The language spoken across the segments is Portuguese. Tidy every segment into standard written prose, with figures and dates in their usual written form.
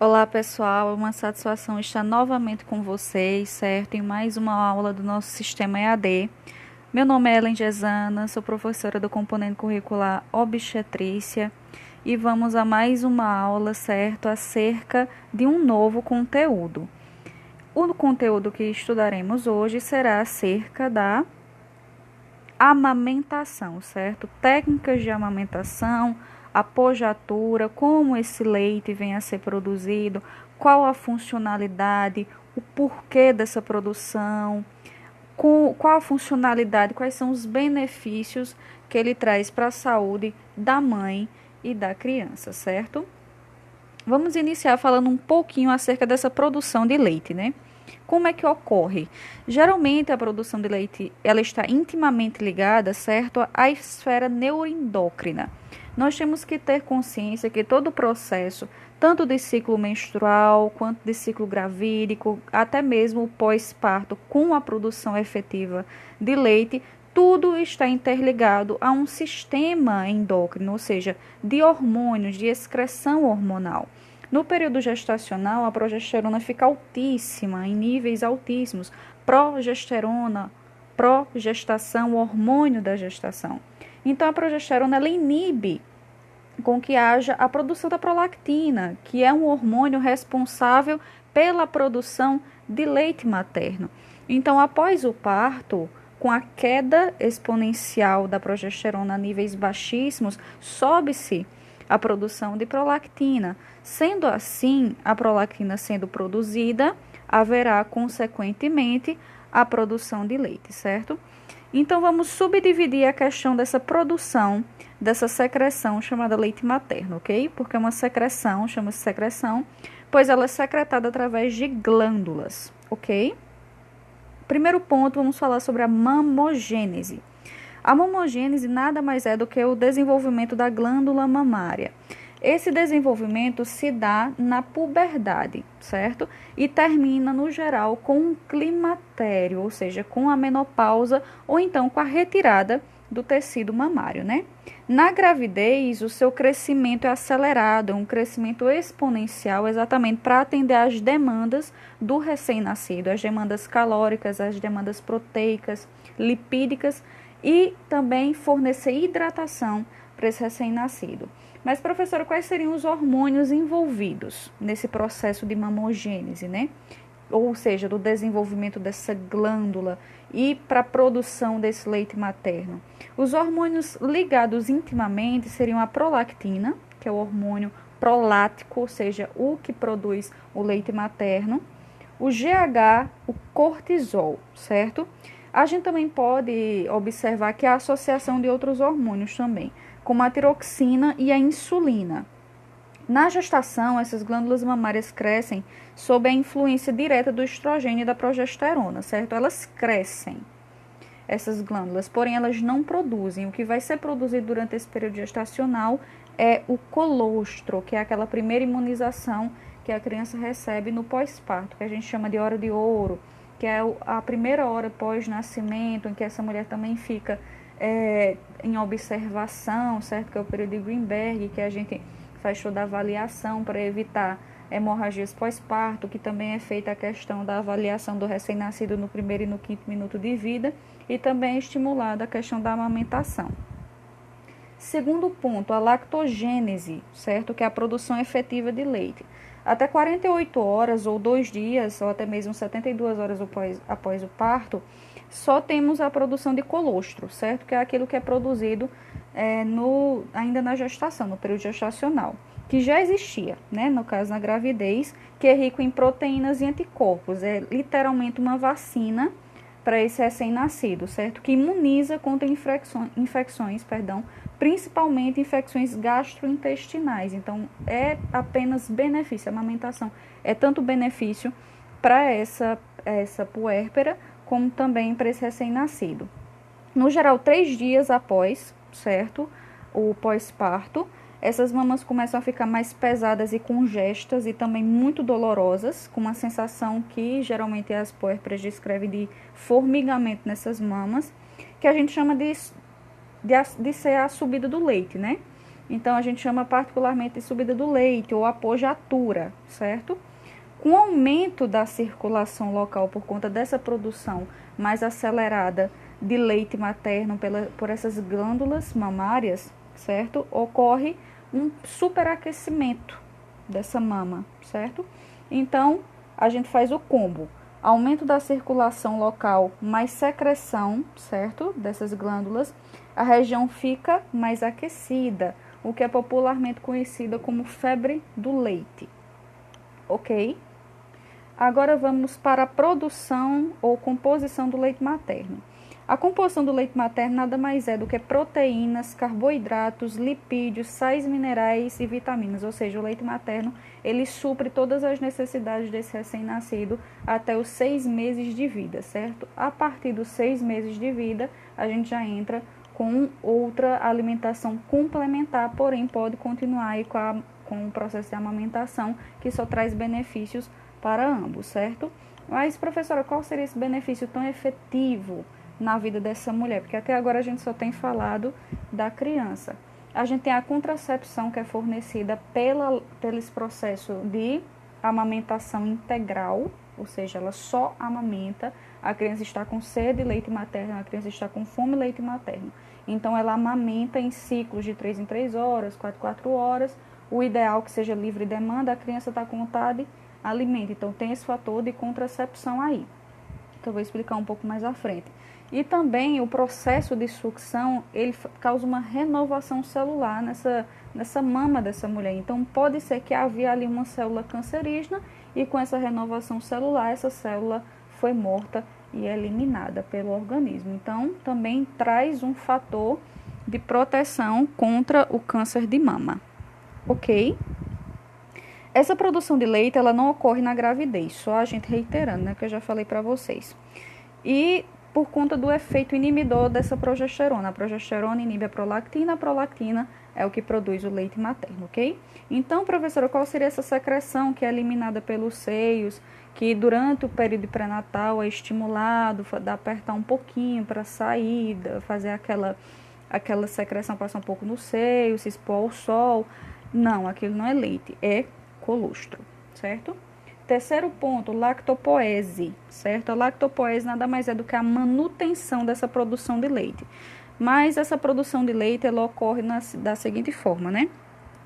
Olá pessoal, é uma satisfação estar novamente com vocês, certo? Em mais uma aula do nosso sistema EAD. Meu nome é Ellen Gesana, sou professora do componente curricular Obstetrícia e vamos a mais uma aula, certo? Acerca de um novo conteúdo. O conteúdo que estudaremos hoje será acerca da amamentação, certo? Técnicas de amamentação, a pojatura, como esse leite vem a ser produzido, qual a funcionalidade, o porquê dessa produção, qual a funcionalidade, quais são os benefícios que ele traz para a saúde da mãe e da criança, certo? Vamos iniciar falando um pouquinho acerca dessa produção de leite, né? Como é que ocorre? Geralmente a produção de leite ela está intimamente ligada, certo, à esfera neuroendócrina. Nós temos que ter consciência que todo o processo, tanto de ciclo menstrual, quanto de ciclo gravídico, até mesmo o pós-parto, com a produção efetiva de leite, tudo está interligado a um sistema endócrino, ou seja, de hormônios, de excreção hormonal. No período gestacional, a progesterona fica altíssima, em níveis altíssimos. Progesterona, progestação, o hormônio da gestação. Então, a progesterona ela inibe com que haja a produção da prolactina, que é um hormônio responsável pela produção de leite materno. Então, após o parto, com a queda exponencial da progesterona a níveis baixíssimos, sobe-se a produção de prolactina. Sendo assim, a prolactina sendo produzida, haverá, consequentemente, a produção de leite, certo? Então, vamos subdividir a questão dessa produção, dessa secreção chamada leite materno, ok? Porque é uma secreção, chama-se secreção, pois ela é secretada através de glândulas, ok? Primeiro ponto, vamos falar sobre a mamogênese. A mamogênese nada mais é do que o desenvolvimento da glândula mamária. Esse desenvolvimento se dá na puberdade, certo? E termina, no geral, com um climatério, ou seja, com a menopausa ou então com a retirada do tecido mamário, né? Na gravidez, o seu crescimento é acelerado, é um crescimento exponencial, exatamente para atender às demandas do recém-nascido, as demandas calóricas, as demandas proteicas, lipídicas e também fornecer hidratação para esse recém-nascido. Mas, professora, quais seriam os hormônios envolvidos nesse processo de mamogênese, né? Ou seja, do desenvolvimento dessa glândula e para a produção desse leite materno. Os hormônios ligados intimamente seriam a prolactina, que é o hormônio prolático, ou seja, o que produz o leite materno, o GH, o cortisol, certo? A gente também pode observar que há associação de outros hormônios também, como a tiroxina e a insulina. Na gestação, essas glândulas mamárias crescem sob a influência direta do estrogênio e da progesterona, certo? Elas crescem, essas glândulas, porém elas não produzem. O que vai ser produzido durante esse período gestacional é o colostro, que é aquela primeira imunização que a criança recebe no pós-parto, que a gente chama de hora de ouro, que é a primeira hora pós-nascimento, em que essa mulher também fica em observação, certo? Que é o período de Greenberg, que a gente faz toda a avaliação para evitar hemorragias pós-parto, que também é feita a questão da avaliação do recém-nascido no primeiro e no quinto minuto de vida, e também é estimulada a questão da amamentação. Segundo ponto, a lactogênese, certo? Que é a produção efetiva de leite. Até 48 horas ou 2 dias, ou até mesmo 72 horas após o parto, só temos a produção de colostro, certo? Que é aquilo que é produzido ainda na gestação, no período gestacional, que já existia, né? No caso, na gravidez, que é rico em proteínas e anticorpos. É literalmente uma vacina para esse recém-nascido, certo? Que imuniza contra infecções, principalmente infecções gastrointestinais. Então, é apenas benefício. A amamentação é tanto benefício para essa puérpera, como também para esse recém-nascido. No geral, 3 dias após, certo, o pós-parto, essas mamas começam a ficar mais pesadas e congestas e também muito dolorosas, com uma sensação que geralmente as puérperas descrevem de formigamento nessas mamas, que a gente chama de ser a subida do leite, né? Então, a gente chama particularmente de subida do leite ou apojatura, certo? Com o aumento da circulação local por conta dessa produção mais acelerada de leite materno por essas glândulas mamárias, certo? Ocorre um superaquecimento dessa mama, certo? Então, a gente faz o combo. Aumento da circulação local, mais secreção, certo? Dessas glândulas. A região fica mais aquecida, o que é popularmente conhecida como febre do leite. Ok? Agora vamos para a produção ou composição do leite materno. A composição do leite materno nada mais é do que proteínas, carboidratos, lipídios, sais minerais e vitaminas. Ou seja, o leite materno, ele supre todas as necessidades desse recém-nascido até os 6 meses de vida, certo? A partir dos 6 meses de vida, a gente já entra com outra alimentação complementar, porém pode continuar aí com o processo de amamentação, que só traz benefícios para ambos, certo? Mas, professora, qual seria esse benefício tão efetivo na vida dessa mulher? Porque até agora a gente só tem falado da criança. A gente tem a contracepção que é fornecida pelo esse processo de amamentação integral, ou seja, ela só amamenta, a criança está com sede de leite materno, a criança está com fome de leite materno. Então, ela amamenta em ciclos de 3 em 3 horas, 4 em 4 horas. O ideal que seja livre demanda, a criança está com vontade, alimenta. Então, tem esse fator de contracepção aí, que eu vou explicar um pouco mais à frente. E também o processo de sucção, ele causa uma renovação celular nessa mama dessa mulher. Então, pode ser que havia ali uma célula cancerígena e com essa renovação celular, essa célula foi morta e eliminada pelo organismo. Então, também traz um fator de proteção contra o câncer de mama. Ok? Essa produção de leite, ela não ocorre na gravidez, só a gente reiterando, né, que eu já falei para vocês. E por conta do efeito inibidor dessa progesterona. A progesterona inibe a prolactina é o que produz o leite materno, ok? Então, professora, qual seria essa secreção que é eliminada pelos seios, que durante o período pré-natal é estimulado, dá apertar um pouquinho para sair, fazer aquela secreção passar um pouco no seio, se expor ao sol? Não, aquilo não é leite, é colostro, certo? Terceiro ponto, lactopoese, certo? A lactopoese nada mais é do que a manutenção dessa produção de leite. Mas essa produção de leite, ela ocorre da seguinte forma, né?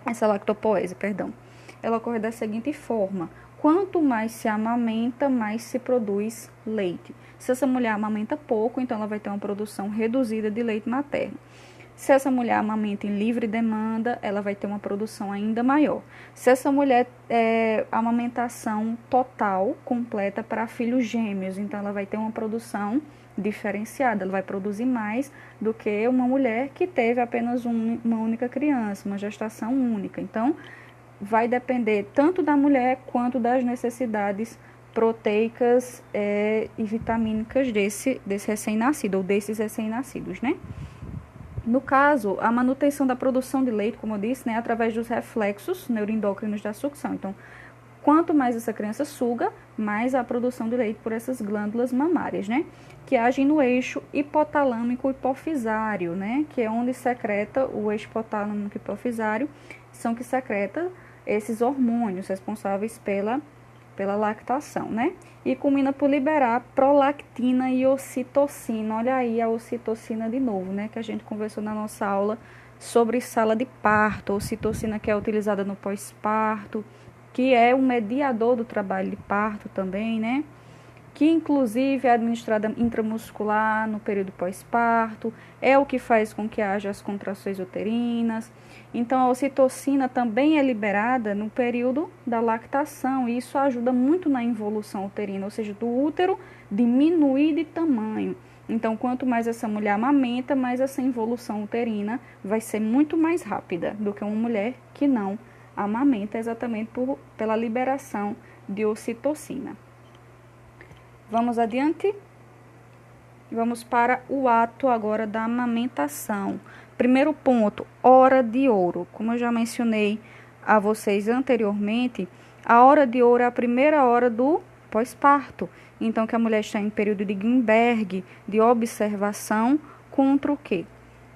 Essa lactopoese, perdão. Ela ocorre da seguinte forma. Quanto mais se amamenta, mais se produz leite. Se essa mulher amamenta pouco, então ela vai ter uma produção reduzida de leite materno. Se essa mulher amamenta em livre demanda, ela vai ter uma produção ainda maior. Se essa mulher amamentação total, completa para filhos gêmeos, então ela vai ter uma produção diferenciada, ela vai produzir mais do que uma mulher que teve apenas uma única criança, uma gestação única. Então, vai depender tanto da mulher quanto das necessidades proteicas e vitamínicas desse recém-nascido, ou desses recém-nascidos, né? No caso, a manutenção da produção de leite, como eu disse, né, através dos reflexos neuroendócrinos da sucção. Então, quanto mais essa criança suga, mais a produção de leite por essas glândulas mamárias, né, que agem no eixo hipotalâmico hipofisário, né, que é onde secreta o eixo hipotalâmico hipofisário, são que secreta esses hormônios responsáveis pela lactação, né? E culmina por liberar prolactina e ocitocina. Olha aí a ocitocina de novo, né? Que a gente conversou na nossa aula sobre sala de parto. Ocitocina que é utilizada no pós-parto, que é um mediador do trabalho de parto também, né? Que inclusive é administrada intramuscular no período pós-parto, é o que faz com que haja as contrações uterinas. Então, a ocitocina também é liberada no período da lactação, e isso ajuda muito na involução uterina, ou seja, do útero diminuir de tamanho. Então, quanto mais essa mulher amamenta, mais essa involução uterina vai ser muito mais rápida do que uma mulher que não amamenta, exatamente pela liberação de ocitocina. Vamos adiante? Vamos para o ato agora da amamentação. Primeiro ponto, hora de ouro. Como eu já mencionei a vocês anteriormente, a hora de ouro é a primeira hora do pós-parto. Então, que a mulher está em período de Grimberg, de observação, contra o quê?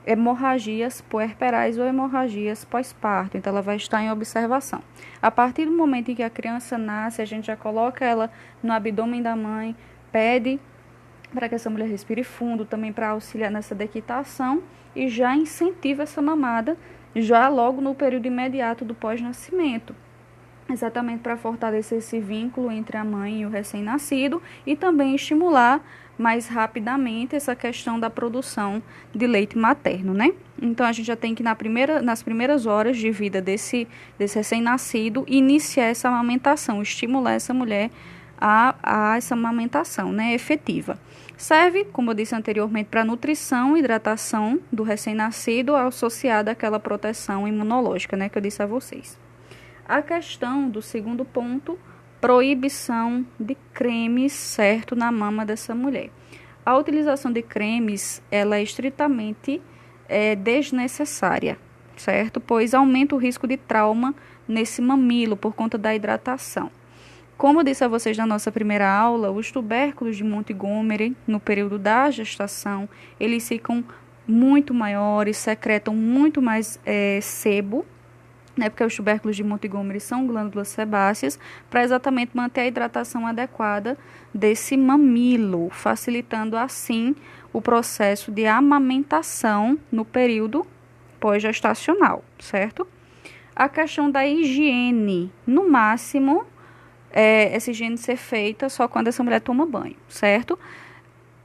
hemorragias puerperais ou hemorragias pós-parto. Então, ela vai estar em observação. A partir do momento em que a criança nasce, a gente já coloca ela no abdômen da mãe, pede para que essa mulher respire fundo, também para auxiliar nessa dequitação, e já incentiva essa mamada já logo no período imediato do pós-nascimento, exatamente para fortalecer esse vínculo entre a mãe e o recém-nascido e também estimular mais rapidamente essa questão da produção de leite materno, né? Então, a gente já tem que, nas primeiras horas de vida desse recém-nascido, iniciar essa amamentação, estimular essa mulher a essa amamentação, né, efetiva. Serve, como eu disse anteriormente, para nutrição e hidratação do recém-nascido, associada àquela proteção imunológica, né, que eu disse a vocês. A questão do segundo ponto, proibição de cremes, certo, na mama dessa mulher. A utilização de cremes, ela é estritamente desnecessária, certo? Pois aumenta o risco de trauma nesse mamilo por conta da hidratação. Como eu disse a vocês na nossa primeira aula, os tubérculos de Montgomery, no período da gestação, eles ficam muito maiores, secretam muito mais sebo, né, porque os tubérculos de Montgomery são glândulas sebáceas, para exatamente manter a hidratação adequada desse mamilo, facilitando assim o processo de amamentação no período pós-gestacional, certo? A questão da higiene, no máximo, essa higiene ser feita só quando essa mulher toma banho, certo?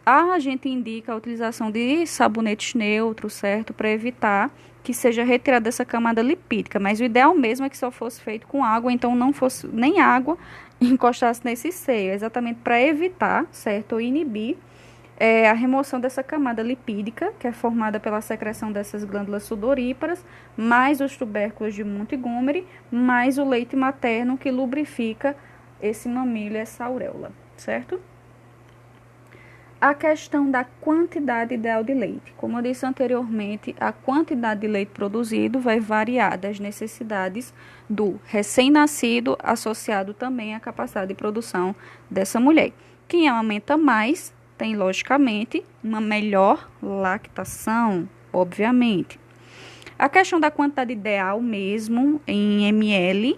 A gente indica a utilização de sabonetes neutros, certo? Para evitar que seja retirada essa camada lipídica, mas o ideal mesmo é que só fosse feito com água, então não fosse nem água encostasse nesse seio, exatamente para evitar, certo? Ou inibir a remoção dessa camada lipídica, que é formada pela secreção dessas glândulas sudoríparas, mais os tubérculos de Montgomery, mais o leite materno que lubrifica esse mamilo e essa auréola, certo? A questão da quantidade ideal de leite. Como eu disse anteriormente, a quantidade de leite produzido vai variar das necessidades do recém-nascido, associado também à capacidade de produção dessa mulher. Quem amamenta mais tem, logicamente, uma melhor lactação, obviamente. A questão da quantidade ideal mesmo, em ml,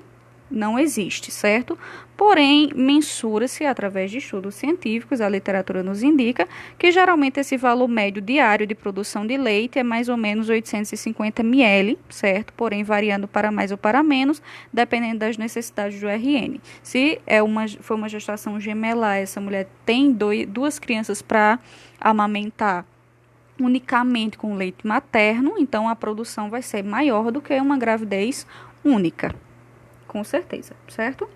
não existe, certo? Porém, mensura-se através de estudos científicos, a literatura nos indica que geralmente esse valor médio diário de produção de leite é mais ou menos 850 ml, certo? Porém, variando para mais ou para menos, dependendo das necessidades do RN. Se for uma gestação gemelar, essa mulher tem duas crianças para amamentar unicamente com leite materno, então a produção vai ser maior do que uma gravidez única. Com certeza, certo?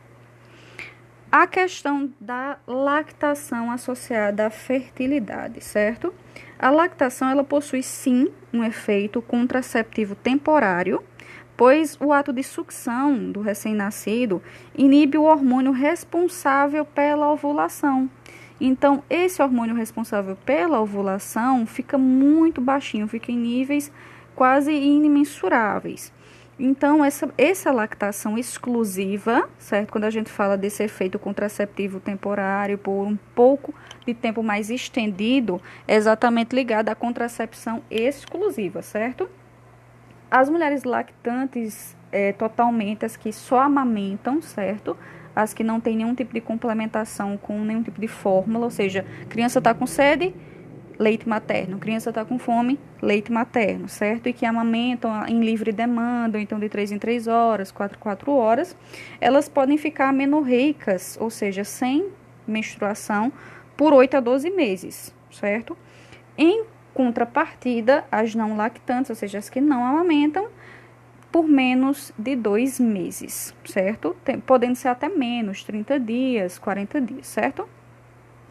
A questão da lactação associada à fertilidade, certo? A lactação, ela possui sim um efeito contraceptivo temporário, pois o ato de sucção do recém-nascido inibe o hormônio responsável pela ovulação. Então, esse hormônio responsável pela ovulação fica muito baixinho, fica em níveis quase inimensuráveis. Então, essa lactação exclusiva, certo? Quando a gente fala desse efeito contraceptivo temporário por um pouco de tempo mais estendido, é exatamente ligado à contracepção exclusiva, certo? As mulheres lactantes, totalmente, as que só amamentam, certo? As que não têm nenhum tipo de complementação com nenhum tipo de fórmula, ou seja, criança está com sede, leite materno, criança está com fome, leite materno, certo? E que amamentam em livre demanda, então de 3 em 3 horas, 4 em 4 horas, elas podem ficar amenorreicas, ou seja, sem menstruação, por 8 a 12 meses, certo? Em contrapartida, as não lactantes, ou seja, as que não amamentam, por menos de 2 meses, certo? Podendo ser até menos, 30 dias, 40 dias, certo?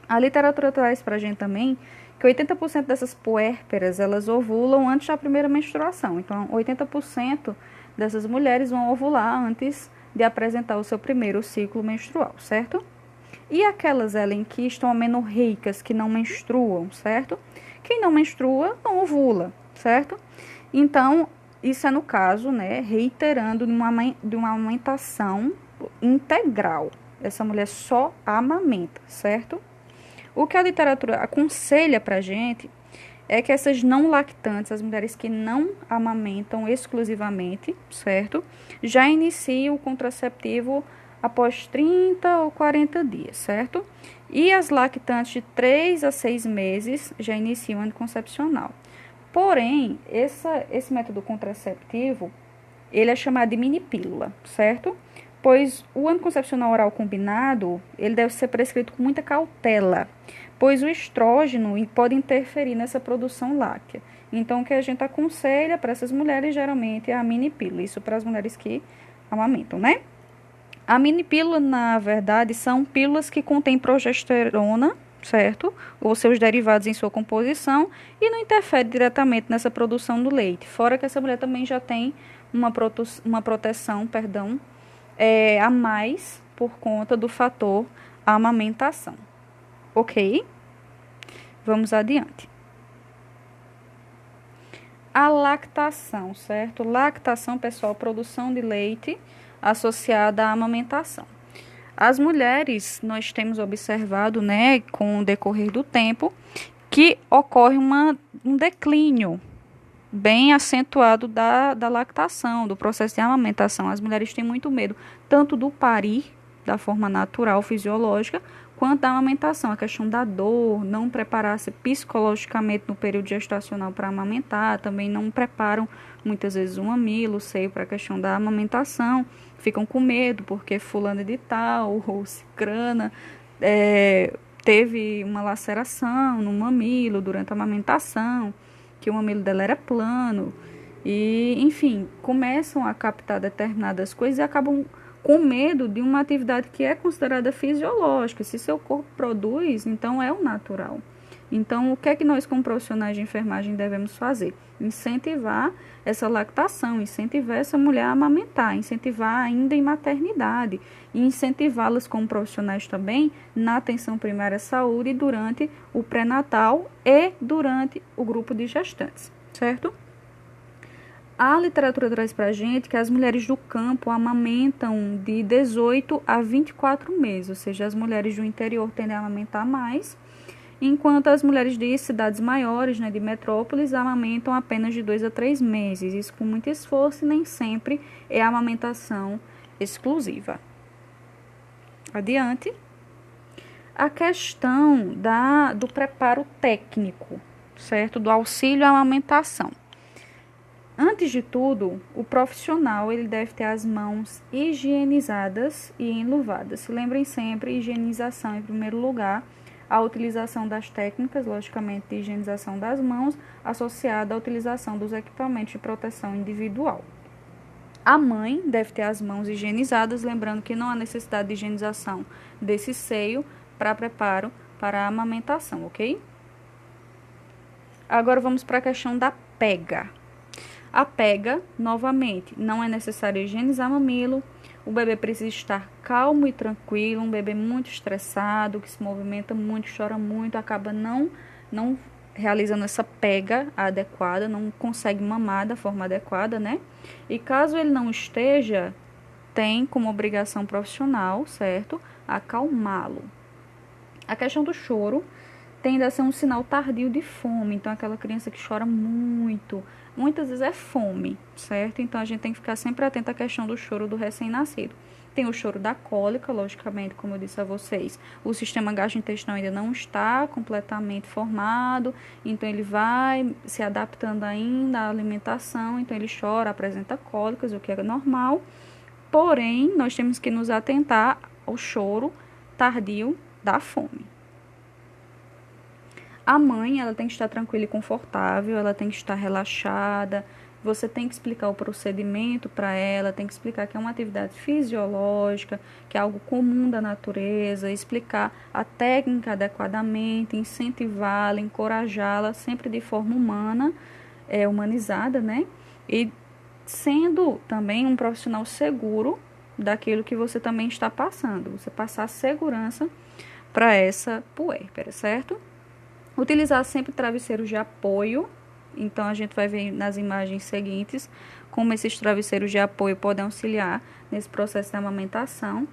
A literatura traz para a gente também que 80% dessas puérperas, elas ovulam antes da primeira menstruação. Então, 80% dessas mulheres vão ovular antes de apresentar o seu primeiro ciclo menstrual, certo? E aquelas, Ellen, que estão amenorreicas, que não menstruam, certo? Quem não menstrua, não ovula, certo? Então, isso é no caso, né, reiterando de uma amamentação integral. Essa mulher só amamenta, certo? O que a literatura aconselha para a gente é que essas não lactantes, as mulheres que não amamentam exclusivamente, certo? Já iniciam o contraceptivo após 30 ou 40 dias, certo? E as lactantes de 3 a 6 meses já iniciam o anticoncepcional. Porém, esse método contraceptivo, ele é chamado de mini pílula, certo? Pois o anticoncepcional oral combinado, ele deve ser prescrito com muita cautela, pois o estrógeno pode interferir nessa produção láctea. Então, o que a gente aconselha para essas mulheres, geralmente, é a mini pílula. Isso para as mulheres que amamentam, né? A mini pílula, na verdade, são pílulas que contêm progesterona, certo? Ou seus derivados em sua composição e não interfere diretamente nessa produção do leite. Fora que essa mulher também já tem uma proteção, a mais por conta do fator amamentação. Ok? Vamos adiante. A lactação, certo? Lactação, pessoal, produção de leite associada à amamentação. As mulheres, nós temos observado, né, com o decorrer do tempo, que ocorre um declínio bem acentuado da lactação, do processo de amamentação. As mulheres têm muito medo, tanto do parir, da forma natural, fisiológica, quanto da amamentação. A questão da dor, não preparar-se psicologicamente no período gestacional para amamentar, também não preparam muitas vezes o mamilo, o seio para a questão da amamentação, ficam com medo porque fulana de tal ou cicrana teve uma laceração no mamilo durante a amamentação, que o mamilo dela era plano, e enfim, começam a captar determinadas coisas e acabam com medo de uma atividade que é considerada fisiológica. Se seu corpo produz, então é o natural. Então, o que é que nós, como profissionais de enfermagem, devemos fazer? Incentivar essa lactação, incentivar essa mulher a amamentar, incentivar ainda em maternidade, e incentivá-las como profissionais também na atenção primária à saúde durante o pré-natal e durante o grupo de gestantes, certo? A literatura traz para a gente que as mulheres do campo amamentam de 18 a 24 meses, ou seja, as mulheres do interior tendem a amamentar mais, enquanto as mulheres de cidades maiores, né, de metrópoles, amamentam apenas de 2 a 3 meses. Isso com muito esforço e nem sempre é a amamentação exclusiva. Adiante. A questão do preparo técnico, certo? Do auxílio à amamentação. Antes de tudo, o profissional ele deve ter as mãos higienizadas e enluvadas. Se lembrem sempre, higienização em primeiro lugar, a utilização das técnicas, logicamente, de higienização das mãos, associada à utilização dos equipamentos de proteção individual. A mãe deve ter as mãos higienizadas, lembrando que não há necessidade de higienização desse seio para preparo para a amamentação, ok? Agora vamos para a questão da pega. A pega, novamente, não é necessário higienizar mamilo, o bebê precisa estar calmo e tranquilo, um bebê muito estressado, que se movimenta muito, chora muito, acaba não realizando essa pega adequada, não consegue mamar da forma adequada, né? E caso ele não esteja, tem como obrigação profissional, certo? Acalmá-lo. A questão do choro tende a ser um sinal tardio de fome, então aquela criança que chora muito, muitas vezes é fome, certo? Então a gente tem que ficar sempre atento à questão do choro do recém-nascido. Tem o choro da cólica, logicamente, como eu disse a vocês, o sistema gastrointestinal ainda não está completamente formado, então ele vai se adaptando ainda à alimentação, então ele chora, apresenta cólicas, o que é normal, porém nós temos que nos atentar ao choro tardio da fome. A mãe, ela tem que estar tranquila e confortável, ela tem que estar relaxada, você tem que explicar o procedimento para ela, tem que explicar que é uma atividade fisiológica, que é algo comum da natureza, explicar a técnica adequadamente, incentivá-la, encorajá-la, sempre de forma humana, humanizada, né? E sendo também um profissional seguro daquilo que você também está passando, você passar segurança para essa puérpera, certo? Utilizar sempre travesseiros de apoio, então a gente vai ver nas imagens seguintes como esses travesseiros de apoio podem auxiliar nesse processo de amamentação.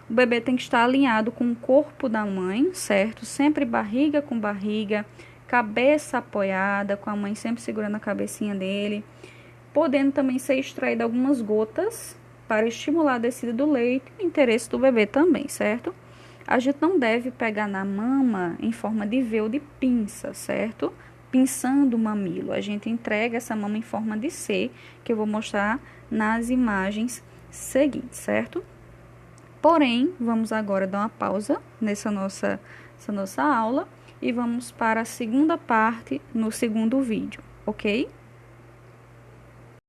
O bebê tem que estar alinhado com o corpo da mãe, certo? Sempre barriga com barriga, cabeça apoiada, com a mãe sempre segurando a cabecinha dele, podendo também ser extraída algumas gotas para estimular a descida do leite e o interesse do bebê também, certo? A gente não deve pegar na mama em forma de V ou de pinça, certo? Pinçando o mamilo. A gente entrega essa mama em forma de C, que eu vou mostrar nas imagens seguintes, certo? Porém, vamos agora dar uma pausa nessa nossa aula e vamos para a segunda parte no segundo vídeo, ok?